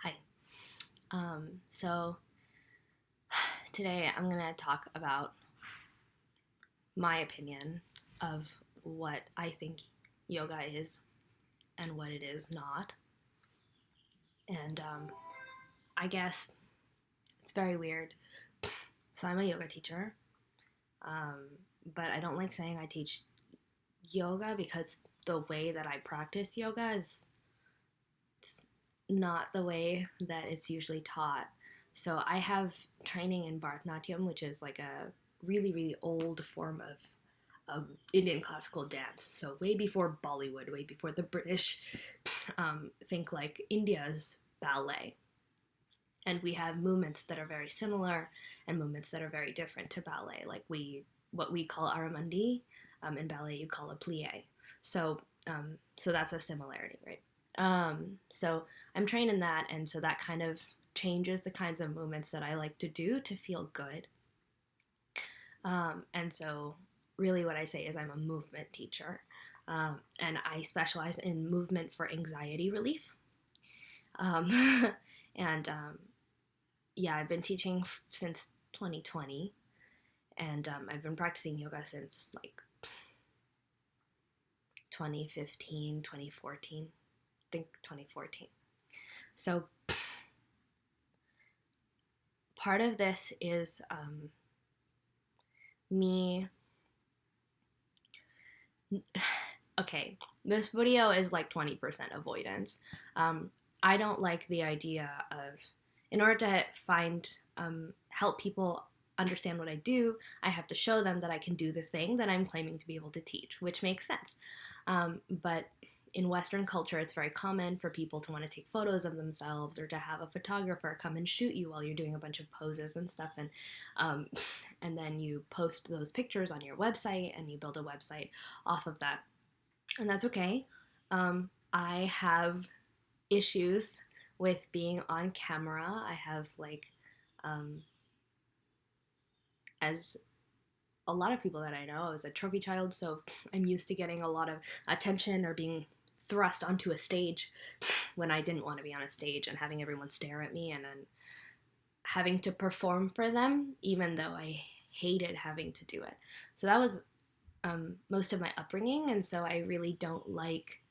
Hi. So today I'm going to talk about my opinion of what I think yoga is and what it is not. And I guess it's very weird. So I'm a yoga teacher, um, but I don't like saying I teach yoga because the way that I practice yoga is not the way that it's usually taught. So I have training in Bharatanatyam, which is like a really, really old form of Indian classical dance. So way before Bollywood, way before the British. Think like India's ballet. And we have movements that are very similar and movements that are very different to ballet. Like what we call Aramandi, in ballet you call a plie. So that's a similarity, right? So I'm trained in that, and so that kind of changes the kinds of movements that I like to do to feel good. And so, really, what I say is I'm a movement teacher, and I specialize in movement for anxiety relief. Um, and yeah, I've been teaching since 2020, and I've been practicing yoga since like 2015, 2014. I think 2014. So part of this is me. Okay, this video is like 20% avoidance. I don't like the idea of, in order to help people understand what I do, I have to show them that I can do the thing that I'm claiming to be able to teach, which makes sense. But in Western culture, it's very common for people to want to take photos of themselves or to have a photographer come and shoot you while you're doing a bunch of poses and stuff. Um, and then you post those pictures on your website and you build a website off of that. And that's okay. I have issues with being on camera. I have, like, as a lot of people that I know, I was a trophy child, so I'm used to getting a lot of attention or being thrust onto a stage when I didn't want to be on a stage and having everyone stare at me and then having to perform for them, even though I hated having to do it. So that was most of my upbringing, and so I really don't like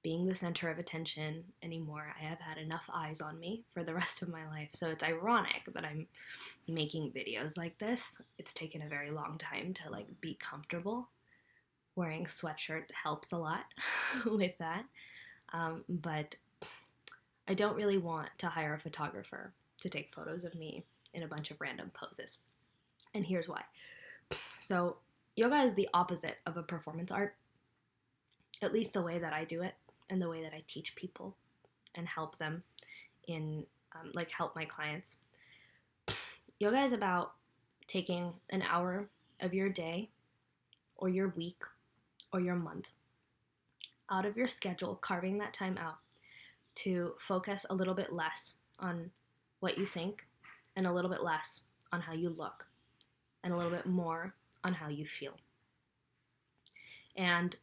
being the center of attention anymore. I have had enough eyes on me for the rest of my life. So it's ironic that I'm making videos like this. It's taken a very long time to like be comfortable. Wearing sweatshirt helps a lot with that. But I don't really want to hire a photographer to take photos of me in a bunch of random poses. And here's why. So yoga is the opposite of a performance art, at least the way that I do it and the way that I teach people and help them in, like, help my clients. Yoga is about taking an hour of your day or your week or your month out of your schedule, carving that time out to focus a little bit less on what you think and a little bit less on how you look and a little bit more on how you feel. And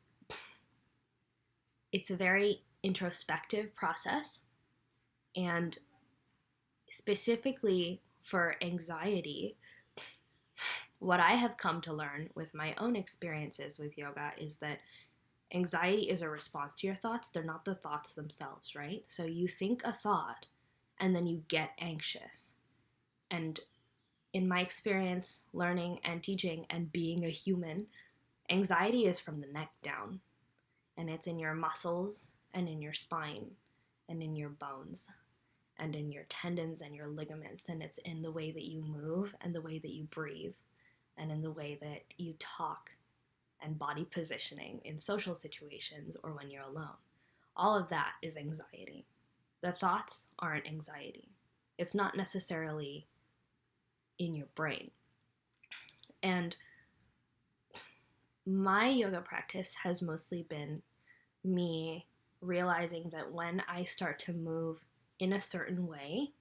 it's a very introspective process, and specifically for anxiety, what I have come to learn with my own experiences with yoga is that anxiety is a response to your thoughts. They're not the thoughts themselves, right? So you think a thought and then you get anxious. And in my experience, learning and teaching and being a human, anxiety is from the neck down, and it's in your muscles and in your spine and in your bones and in your tendons and your ligaments, and it's in the way that you move and the way that you breathe and in the way that you talk and body positioning in social situations or when you're alone. All of that is anxiety. The thoughts aren't anxiety. It's not necessarily in your brain. And my yoga practice has mostly been me realizing that when I start to move in a certain way,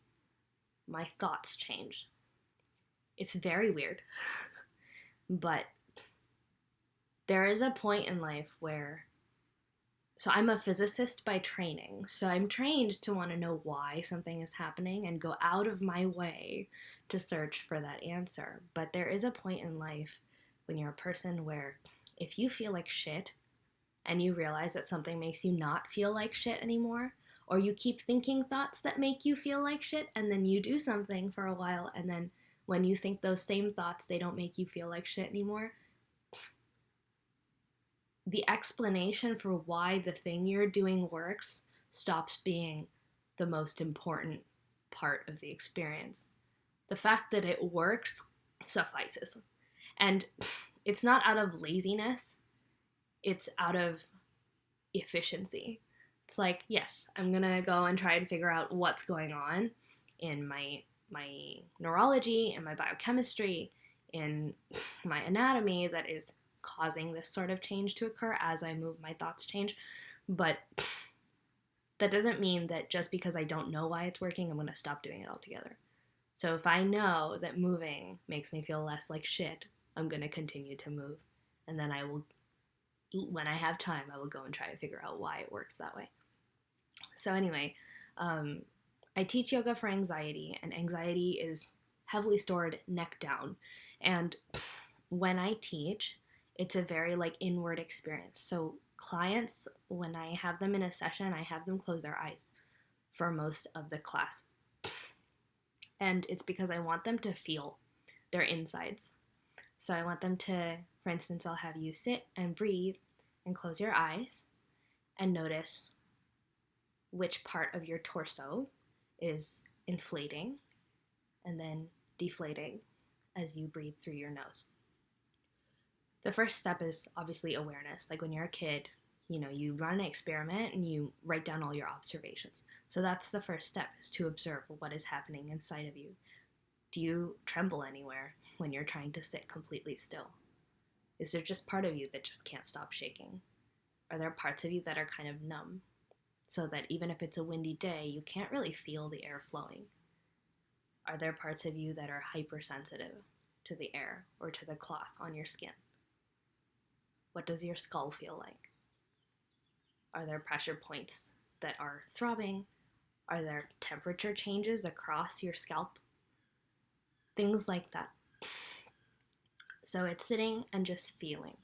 my thoughts change. It's very weird, but there is a point in life where So I'm a physicist by training. So I'm trained to want to know why something is happening and go out of my way to search for that answer. But there is a point in life when you're a person where if you feel like shit and you realize that something makes you not feel like shit anymore, or you keep thinking thoughts that make you feel like shit and then you do something for a while and then when you think those same thoughts, they don't make you feel like shit anymore, the explanation for why the thing you're doing works stops being the most important part of the experience. The fact that it works suffices. And it's not out of laziness, it's out of efficiency. It's like, yes, I'm going to go and try and figure out what's going on in my neurology, in my biochemistry, in my anatomy that is causing this sort of change to occur as I move, my thoughts change. But that doesn't mean that just because I don't know why it's working, I'm going to stop doing it altogether. So if I know that moving makes me feel less like shit, I'm going to continue to move. And then I will, when I have time, I will go and try to figure out why it works that way. So anyway, I teach yoga for anxiety, and anxiety is heavily stored neck down. And when I teach, it's a very like inward experience. So clients, when I have them in a session, I have them close their eyes for most of the class. And it's because I want them to feel their insides. So I want them to, for instance, I'll have you sit and breathe and close your eyes and notice which part of your torso is inflating and then deflating as you breathe through your nose. The first step is obviously awareness. Like when you're a kid, you run an experiment and you write down all your observations. So that's the first step, is to observe what is happening inside of you. Do you tremble anywhere when you're trying to sit completely still? Is there just part of you that just can't stop shaking? Are there parts of you that are kind of numb, so that even if it's a windy day, you can't really feel the air flowing? Are there parts of you that are hypersensitive to the air or to the cloth on your skin? What does your skull feel like? Are there pressure points that are throbbing? Are there temperature changes across your scalp? Things like that. So it's sitting and just feeling.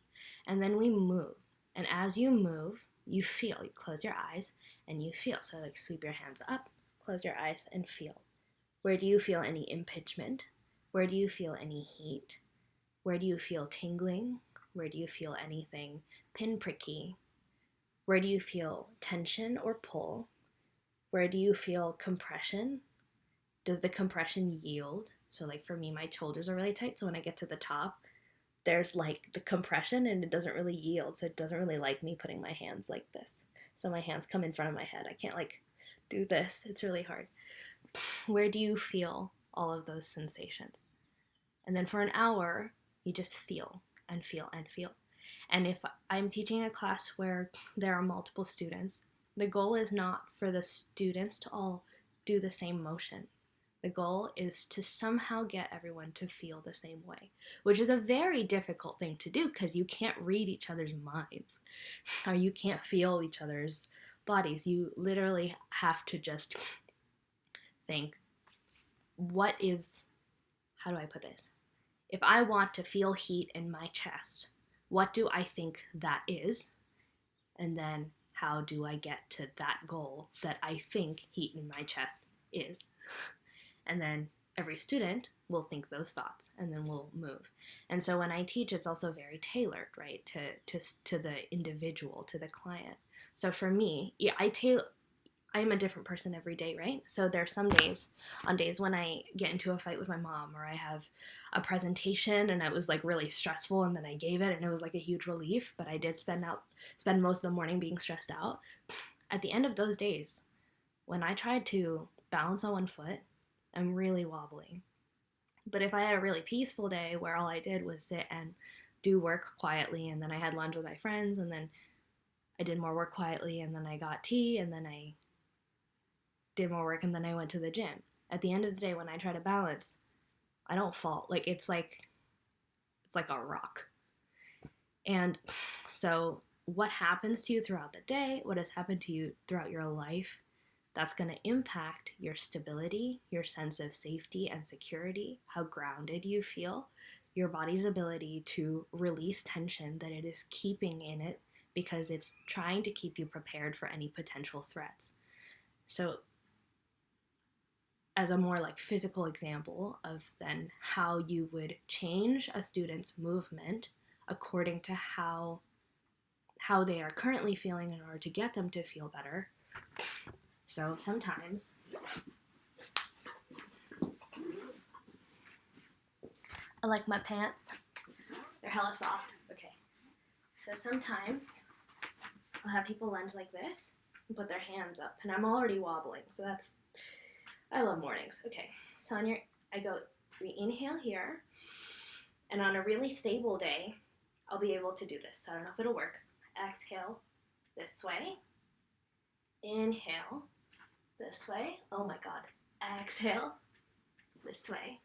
And then we move. And as you move, you feel. You close your eyes and you feel. So like sweep your hands up, close your eyes and feel. Where do you feel any impingement? Where do you feel any heat? Where do you feel tingling? Where do you feel anything pinpricky? Where do you feel tension or pull? Where do you feel compression? Does the compression yield? So like for me, my shoulders are really tight. So when I get to the top, there's like the compression and it doesn't really yield. So it doesn't really like me putting my hands like this. So my hands come in front of my head. I can't like do this. It's really hard. Where do you feel all of those sensations? And then for an hour, you just feel and feel and feel. And if I'm teaching a class where there are multiple students, the goal is not for the students to all do the same motion. The goal is to somehow get everyone to feel the same way, which is a very difficult thing to do because you can't read each other's minds or you can't feel each other's bodies. You literally have to just think, how do I put this? If I want to feel heat in my chest, what do I think that is? And then how do I get to that goal that I think heat in my chest is? And then every student will think those thoughts and then we'll move. And so when I teach, it's also very tailored, right, to the individual, to the client. So for me, yeah, I'm a different person every day, right? So there's some days, on days when I get into a fight with my mom, or I have a presentation and it was like really stressful and then I gave it and it was like a huge relief, but I did spend most of the morning being stressed out. At the end of those days, when I tried to balance on one foot, I'm really wobbly. But if I had a really peaceful day where all I did was sit and do work quietly, and then I had lunch with my friends, and then I did more work quietly, and then I got tea, and then I did more work, and then I went to the gym. At the end of the day, when I try to balance, I don't fall. Like it's like a rock. And so what happens to you throughout the day, what has happened to you throughout your life, that's going to impact your stability, your sense of safety and security, how grounded you feel, your body's ability to release tension that it is keeping in it because it's trying to keep you prepared for any potential threats. So as a more like physical example of then how you would change a student's movement according to how they are currently feeling in order to get them to feel better. So sometimes I like my pants. They're hella soft. Okay. So sometimes I'll have people lunge like this and put their hands up, and I'm already wobbling. So I love mornings. Okay. So we inhale here, and on a really stable day, I'll be able to do this. I don't know if it'll work. Exhale this way. Inhale this way. Oh my God. Exhale this way.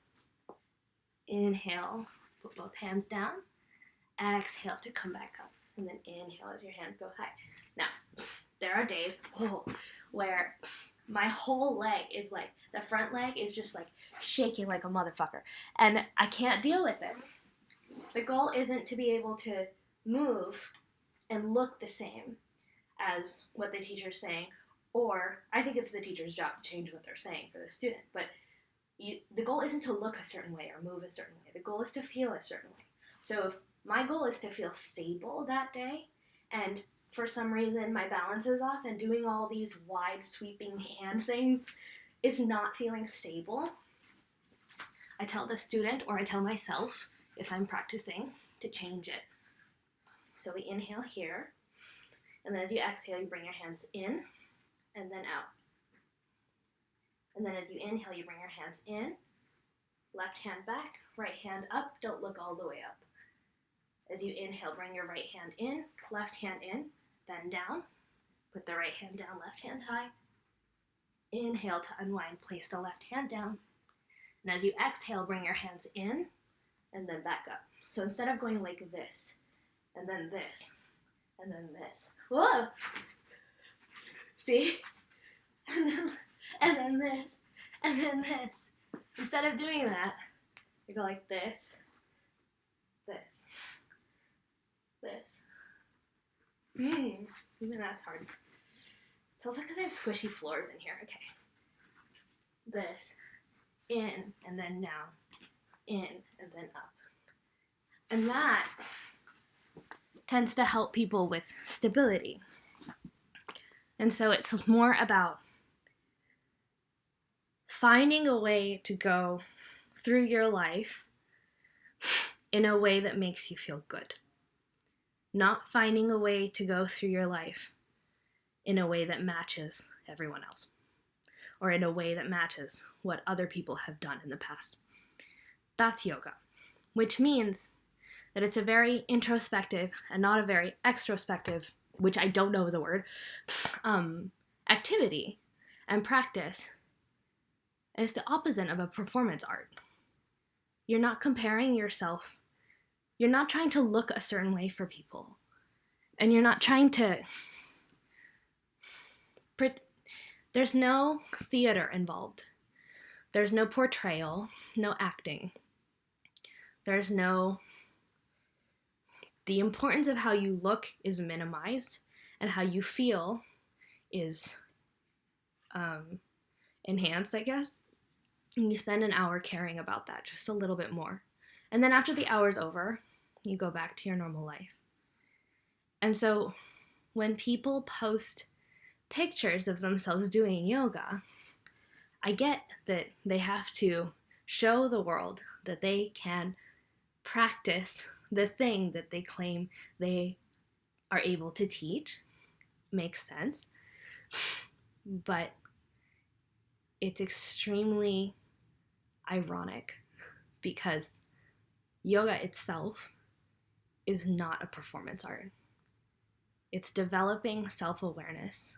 Inhale, put both hands down. Exhale to come back up. And then inhale as your hands go high. Now, there are days where my whole leg is like, the front leg is just like shaking like a motherfucker. And I can't deal with it. The goal isn't to be able to move and look the same as what the teacher's saying, or I think it's the teacher's job to change what they're saying for the student, but the goal isn't to look a certain way or move a certain way. The goal is to feel a certain way. So if my goal is to feel stable that day, and for some reason my balance is off and doing all these wide sweeping hand things is not feeling stable, I tell the student, or I tell myself if I'm practicing, to change it. So we inhale here, and then as you exhale, you bring your hands in and then out. And then as you inhale, you bring your hands in, left hand back, right hand up, don't look all the way up. As you inhale, bring your right hand in, left hand in, bend down, put the right hand down, left hand high. Inhale to unwind, place the left hand down. And as you exhale, bring your hands in and then back up. So instead of going like this, and then this, and then this, whoa! See? And then this, and then this. Instead of doing that, you go like this, this. Even that's hard. It's also because I have squishy floors in here. Okay. This, in, and then down, in, and then up. And that tends to help people with stability. And so it's more about finding a way to go through your life in a way that makes you feel good. Not finding a way to go through your life in a way that matches everyone else, or in a way that matches what other people have done in the past. That's yoga, which means that it's a very introspective and not a very extrospective, which I don't know is a word, activity and practice. And it's the opposite of a performance art. You're not comparing yourself. You're not trying to look a certain way for people. And you're not trying to... There's no theater involved. There's no portrayal, no acting. There's no... The importance of how you look is minimized, and how you feel is enhanced, I guess. And you spend an hour caring about that, just a little bit more. And then after the hour's over, you go back to your normal life. And so when people post pictures of themselves doing yoga, I get that they have to show the world that they can practice the thing that they claim they are able to teach. Makes sense. But it's extremely ironic because yoga itself is not a performance art. It's developing self-awareness.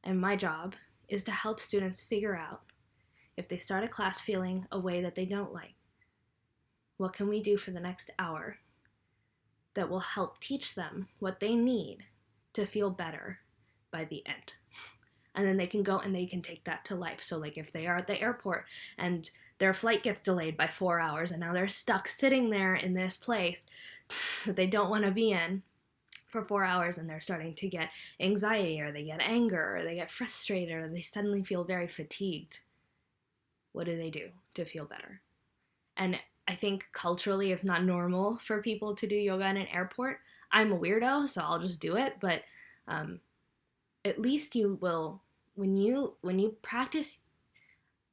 And my job is to help students figure out if they start a class feeling a way that they don't like, what can we do for the next hour that will help teach them what they need to feel better by the end. And then they can go and they can take that to life. So like if they are at the airport and their flight gets delayed by 4 hours and now they're stuck sitting there in this place that they don't want to be in for 4 hours, and they're starting to get anxiety, or they get anger, or they get frustrated, or they suddenly feel very fatigued, what do they do to feel better? And I think culturally it's not normal for people to do yoga in an airport. I'm a weirdo, so I'll just do it. But at least you will, when you practice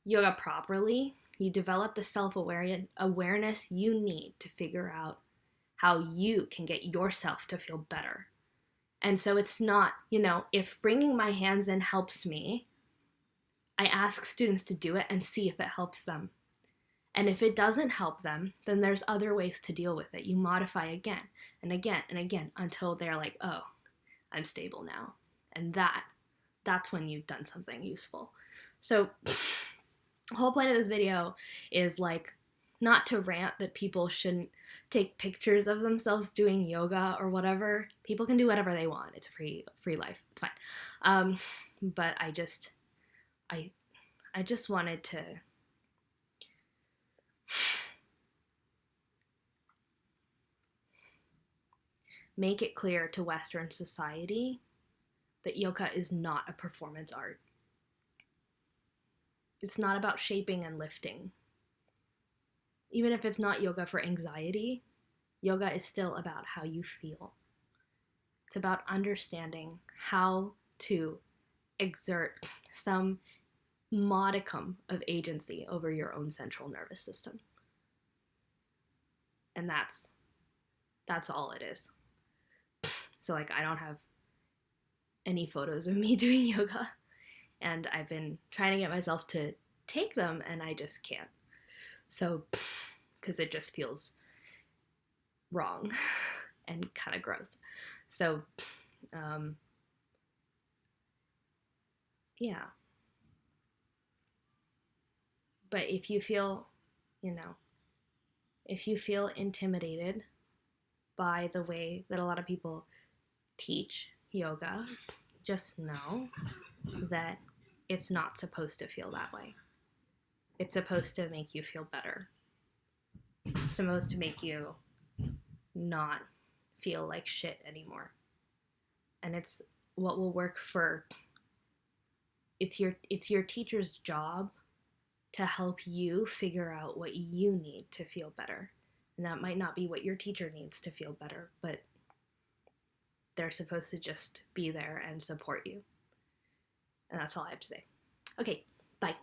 yoga properly, you develop the self-awareness you need to figure out how you can get yourself to feel better. And so it's not, if bringing my hands in helps me, I ask students to do it and see if it helps them. And if it doesn't help them, then there's other ways to deal with it. You modify again and again and again until they're like, oh, I'm stable now. And that's when you've done something useful. So the whole point of this video is like not to rant that people shouldn't take pictures of themselves doing yoga or whatever. People can do whatever they want. It's a free life. It's fine. But I just wanted to make it clear to Western society that yoga is not a performance art. It's not about shaping and lifting. Even if it's not yoga for anxiety, yoga is still about how you feel. It's about understanding how to exert some modicum of agency over your own central nervous system. And that's all it is. So like, I don't have any photos of me doing yoga, and I've been trying to get myself to take them, and I just can't. So, because it just feels wrong and kind of gross. So, yeah. But if you feel, if you feel intimidated by the way that a lot of people teach yoga, just know that it's not supposed to feel that way. It's supposed to make you feel better. It's supposed to make you not feel like shit anymore. And it's what will work for, it's your teacher's job to help you figure out what you need to feel better. And that might not be what your teacher needs to feel better, but they're supposed to just be there and support you. And that's all I have to say. Okay, bye.